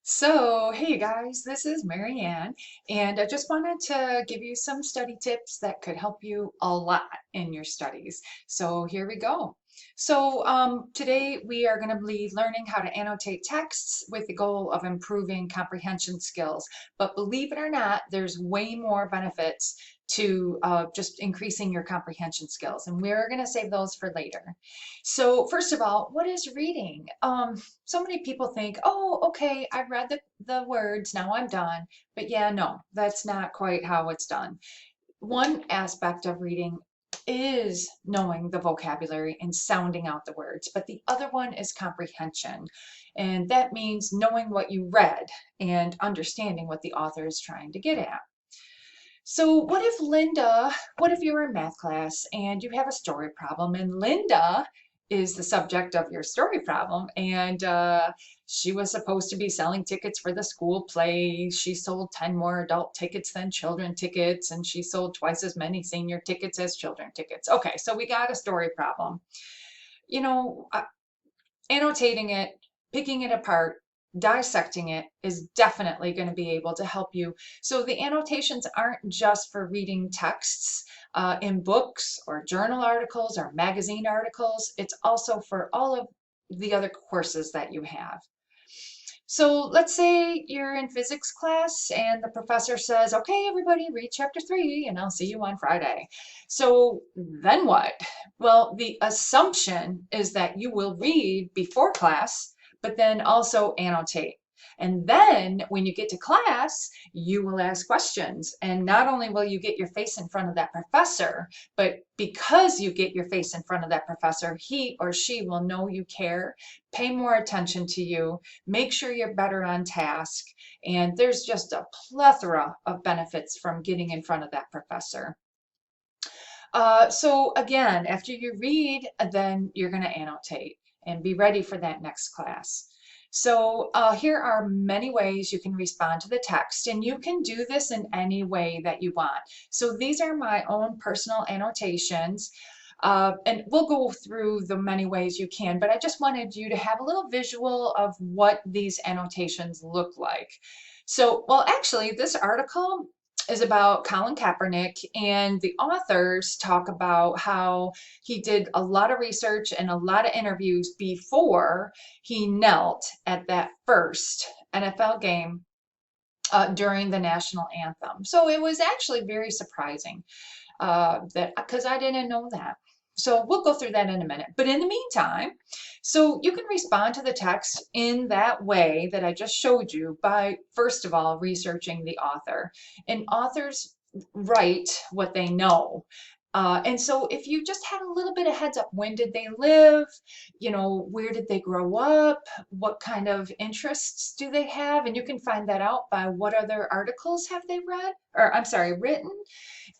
Hey you guys, this is Marianne, and I just wanted to give you some study tips that could help you a lot in your studies. So here we go. Today we are going to be learning how to annotate texts with the goal of improving comprehension skills. But believe it or not, there's way more benefits to just increasing your comprehension skills, and we're going to save those for later. So first of all, what is reading? So many people think, oh, okay, I read the words, now I'm done. But yeah, no, that's not quite how it's done. One aspect of reading is knowing the vocabulary and sounding out the words, but the other one is comprehension. And that means knowing what you read and understanding what the author is trying to get at. So what if you're in math class and you have a story problem and Linda is the subject of your story problem and she was supposed to be selling tickets for the school play. She sold 10 more adult tickets than children tickets and she sold twice as many senior tickets as children tickets. Okay, so we got a story problem. You know, annotating it, picking it apart, dissecting it is definitely going to be able to help you. So the annotations aren't just for reading texts in books or journal articles or magazine articles. It's also for all of the other courses that you have. So let's say you're in physics class and the professor says, okay, everybody read chapter 3 and I'll see you on Friday. So then what? Well, the assumption is that you will read before class, but then also annotate. And then when you get to class, you will ask questions. And not only will you get your face in front of that professor, but because you get your face in front of that professor, he or she will know you care, pay more attention to you, make sure you're better on task. And there's just a plethora of benefits from getting in front of that professor. So again, after you read, then you're going to annotate and be ready for that next class. So here are many ways you can respond to the text, and you can do this in any way that you want. So these are my own personal annotations. And we'll go through the many ways you can, but I just wanted you to have a little visual of what these annotations look like. So, well, actually, this article is about Colin Kaepernick, and the authors talk about how he did a lot of research and a lot of interviews before he knelt at that first NFL game during the national anthem. So it was actually very surprising that because I didn't know that. So we'll go through that in a minute. But in the meantime, so you can respond to the text in that way that I just showed you by, first of all, researching the author. And authors write what they know. And so if you just had a little bit of heads up, when did they live? You know, where did they grow up? What kind of interests do they have? And you can find that out by what other articles have they read, or I'm sorry, written.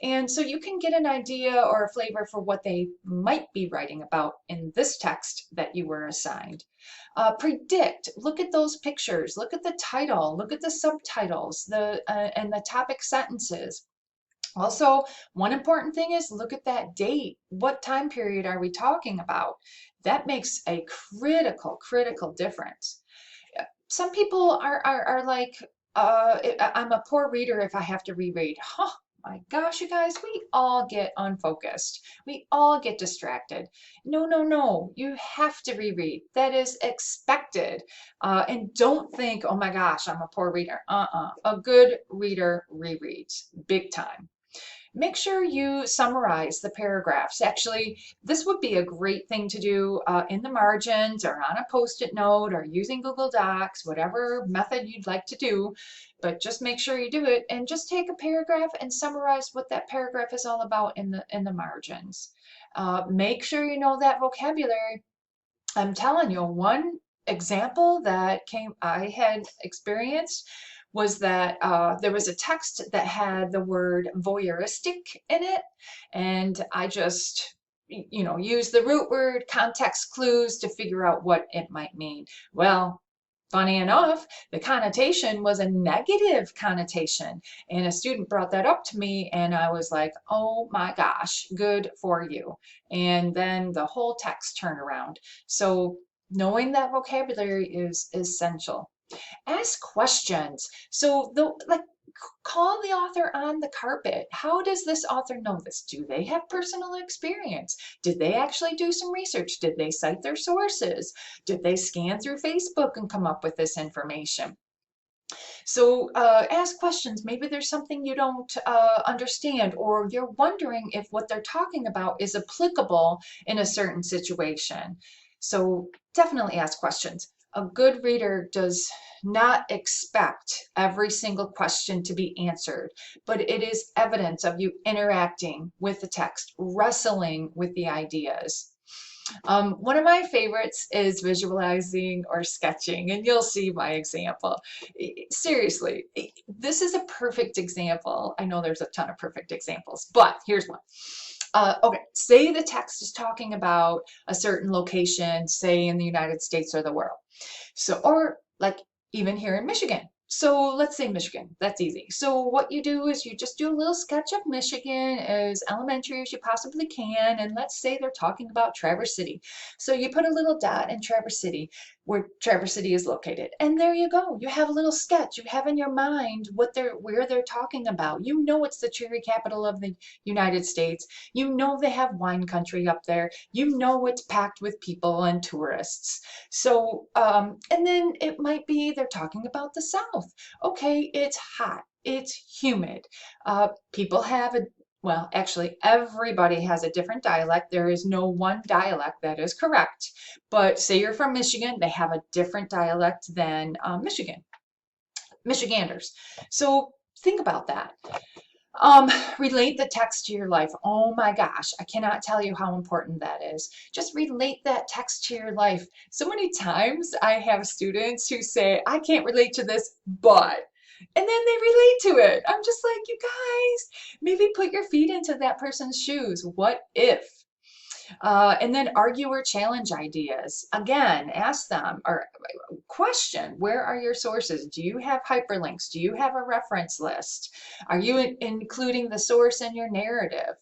And so you can get an idea or a flavor for what they might be writing about in this text that you were assigned. Predict, look at those pictures, look at the title, look at the subtitles, and the topic sentences. Also, one important thing is look at that date. What time period are we talking about? That makes a critical difference. Some people are like, I'm a poor reader if I have to reread. Huh, my gosh, you guys, we all get unfocused. We all get distracted. No, you have to reread. That is expected. And don't think, oh my gosh, I'm a poor reader. A good reader rereads big time. Make sure you summarize the paragraphs. Actually, this would be a great thing to do in the margins or on a post-it note or using Google Docs, whatever method you'd like to do, but just make sure you do it and just take a paragraph and summarize what that paragraph is all about in the margins. Make sure you know that vocabulary. I'm telling you, one example that I had experienced was that there was a text that had the word voyeuristic in it, and I just, used the root word context clues to figure out what it might mean. Well, funny enough, the connotation was a negative connotation, and a student brought that up to me, and I was like, oh my gosh, good for you. And then the whole text turned around. So knowing that vocabulary is essential. Ask questions. So like call the author on the carpet. How does this author know this? Do they have personal experience? Did they actually do some research? Did they cite their sources? Did they scan through Facebook and come up with this information? So ask questions. Maybe there's something you don't understand, or you're wondering if what they're talking about is applicable in a certain situation. So definitely ask questions. A good reader does not expect every single question to be answered, but it is evidence of you interacting with the text, wrestling with the ideas. One of my favorites is visualizing or sketching, and you'll see my example. Seriously, this is a perfect example. I know there's a ton of perfect examples, but here's one. Okay, say the text is talking about a certain location, say in the United States or the world. So, or like even here in Michigan. So let's say Michigan, that's easy. So what you do is you just do a little sketch of Michigan as elementary as you possibly can. And let's say they're talking about Traverse City. So you put a little dot in Traverse City where Traverse City is located. And there you go. You have a little sketch. You have in your mind where they're talking about. You know it's the cherry capital of the United States. You know they have wine country up there. You know it's packed with people and tourists. So, and then it might be they're talking about the South. Okay, it's hot, it's humid. People have well, actually, everybody has a different dialect. There is no one dialect that is correct. But say you're from Michigan, they have a different dialect than Michiganders. So think about that. Relate the text to your life. Oh my gosh, I cannot tell you how important that is. Just relate that text to your life. So many times I have students who say, I can't relate to this, but, and then they relate to it. I'm just like, you guys, maybe put your feet into that person's shoes. What if? And then argue or challenge ideas. Again, ask them or question, where are your sources? Do you have hyperlinks? Do you have a reference list? Are you including the source in your narrative?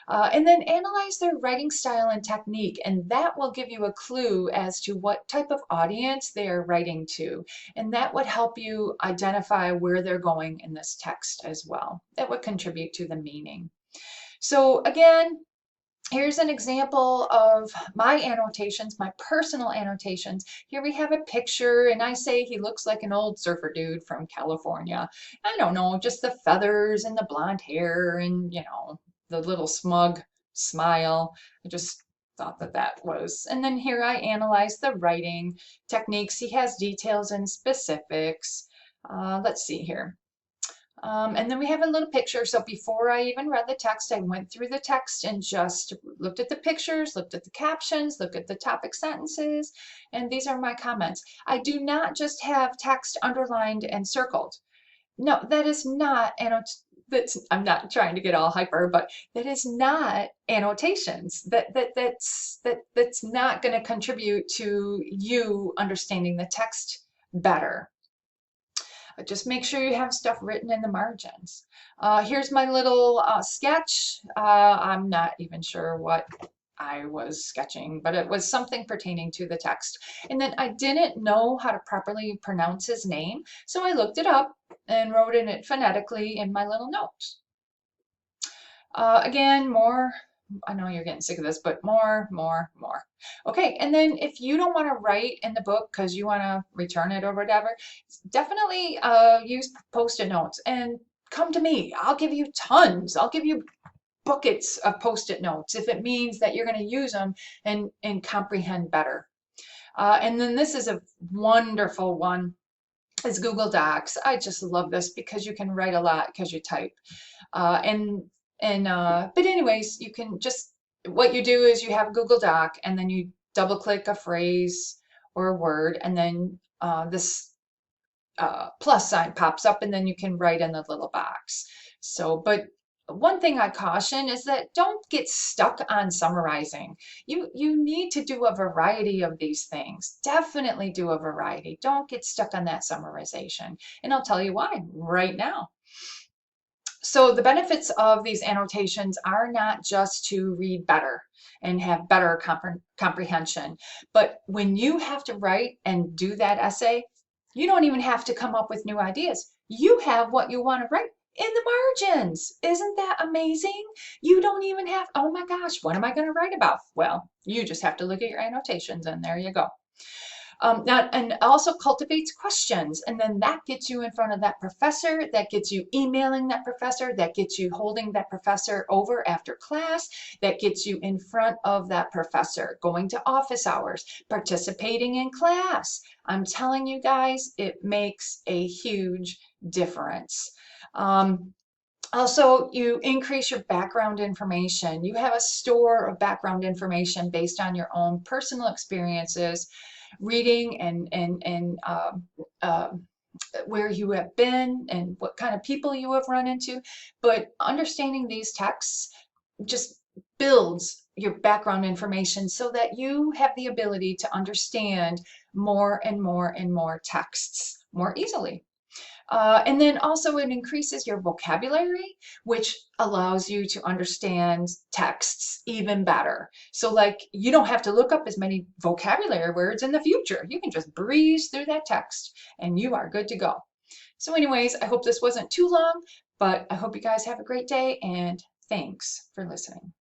And then analyze their writing style and technique, and that will give you a clue as to what type of audience they are writing to. And that would help you identify where they're going in this text as well. That would contribute to the meaning. So again, here's an example of my annotations, my personal annotations. Here we have a picture, and I say he looks like an old surfer dude from California. I don't know, just the feathers and the blonde hair and, you know, the little smug smile. I just thought that that was. And then here I analyze the writing techniques. He has details and specifics. Let's see here. And then we have a little picture. So before I even read the text, I went through the text and just looked at the pictures, looked at the captions, looked at the topic sentences, and these are my comments. I do not just have text underlined and circled. No, that is not I'm not trying to get all hyper, but that is not annotations. That's not going to contribute to you understanding the text better. Just make sure you have stuff written in the margins. Here's my little sketch. I'm not even sure what I was sketching, but it was something pertaining to the text. And then I didn't know how to properly pronounce his name, so I looked it up and wrote in it phonetically in my little notes. Again, more, I know you're getting sick of this, but more. Okay, and then if you don't want to write in the book because you want to return it or whatever, definitely use Post-it notes and come to me. I'll give you tons. I'll give you buckets of Post-it notes if it means that you're going to use them and comprehend better. And then this is a wonderful one. Is Google Docs. I just love this because you can write a lot because you type. But anyways, you can just, what you do is you have Google Doc and then you double click a phrase or a word, and then this plus sign pops up, and then you can write in the little box. So, but one thing I caution is that don't get stuck on summarizing. You need to do a variety of these things. Definitely do a variety. Don't get stuck on that summarization. And I'll tell you why right now. So the benefits of these annotations are not just to read better and have better comprehension, but when you have to write and do that essay, You don't even have to come up with new ideas. You have what you want to write in the margins. Isn't that amazing? You don't even have, oh my gosh, what am I going to write about? Well, you just have to look at your annotations and there you go. Now, and also cultivates questions, and then that gets you in front of that professor, that gets you emailing that professor, that gets you holding that professor over after class, that gets you in front of that professor, going to office hours, participating in class. I'm telling you guys, it makes a huge difference. Also, you increase your background information. You have a store of background information based on your own personal experiences, reading and where you have been and what kind of people you have run into. But understanding these texts just builds your background information so that you have the ability to understand more and more and more texts more easily. And then also it increases your vocabulary, which allows you to understand texts even better. So like you don't have to look up as many vocabulary words in the future. You can just breeze through that text and you are good to go. So anyways, I hope this wasn't too long, but I hope you guys have a great day and thanks for listening.